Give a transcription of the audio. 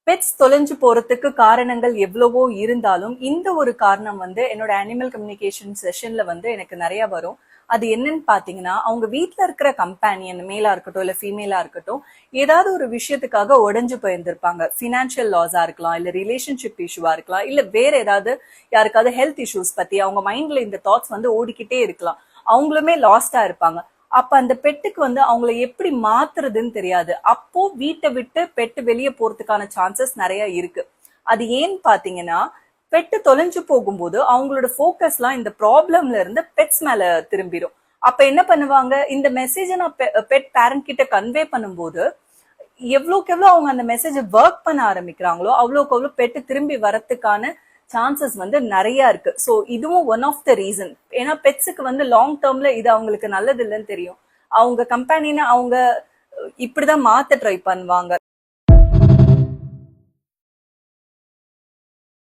Pets தொலைஞ்சு போறதுக்கு காரணங்கள் எவ்வளவோ இருந்தாலும் இந்த ஒரு காரணம் வந்து என்னோட அனிமல் கம்யூனிகேஷன் செஷன்ல வந்து எனக்கு நிறைய வரும். அது என்னன்னு பாத்தீங்கன்னா, அவங்க வீட்டுல இருக்கிற கம்பேனியன் மேலா இருக்கட்டும் இல்ல ஃபீமேலா இருக்கட்டும், ஏதாவது ஒரு விஷயத்துக்காக உடைஞ்சு போயிருந்திருப்பாங்க. பினான்சியல் லாஸா இருக்கலாம், இல்ல ரிலேஷன்ஷிப் இஷ்யூவா இருக்கலாம், இல்ல வேற ஏதாவது யாருக்காவது ஹெல்த் இஷ்யூஸ் பத்தி அவங்க மைண்ட்ல இந்த தாட்ஸ் வந்து ஓடிக்கிட்டே இருக்கலாம். அவங்களுமே லாஸ்டா இருப்பாங்க. அப்ப அந்த பெட்டுக்கு வந்து அவங்கள எப்படி மாத்துறதுன்னு தெரியாது. அப்போ வீட்டை விட்டு பெட்டு வெளியே போறதுக்கான சான்சஸ் நிறைய இருக்கு. அது ஏன்னு பாத்தீங்கன்னா, பெட்டு தொலைஞ்சு போகும்போது அவங்களோட போக்கஸ்லாம் இந்த ப்ராப்ளம்ல இருந்து பெட்ஸ் மேல திரும்பிடும். அப்ப என்ன பண்ணுவாங்க, இந்த மெசேஜை நான் பெட் பேரண்ட் கிட்ட கன்வே பண்ணும்போது எவ்வளோக்கு எவ்வளோ அவங்க அந்த மெசேஜை ஒர்க் பண்ண ஆரம்பிக்கிறாங்களோ அவ்வளோக்கு அவ்வளோ பெட்டு திரும்பி வரத்துக்கான சான்சஸ் வந்து நிறைய இருக்கு. ஸோ இதுவும் ஒன் ஆஃப் த ரீசன். ஏன்னா பெட்ஸுக்கு வந்து லாங் டேர்ம்ல இது அவங்களுக்கு நல்லது இல்லைன்னு தெரியும். அவங்க கம்பெனினை அவங்க இப்படிதான் மாத்த ட்ரை பண்ணுவாங்க.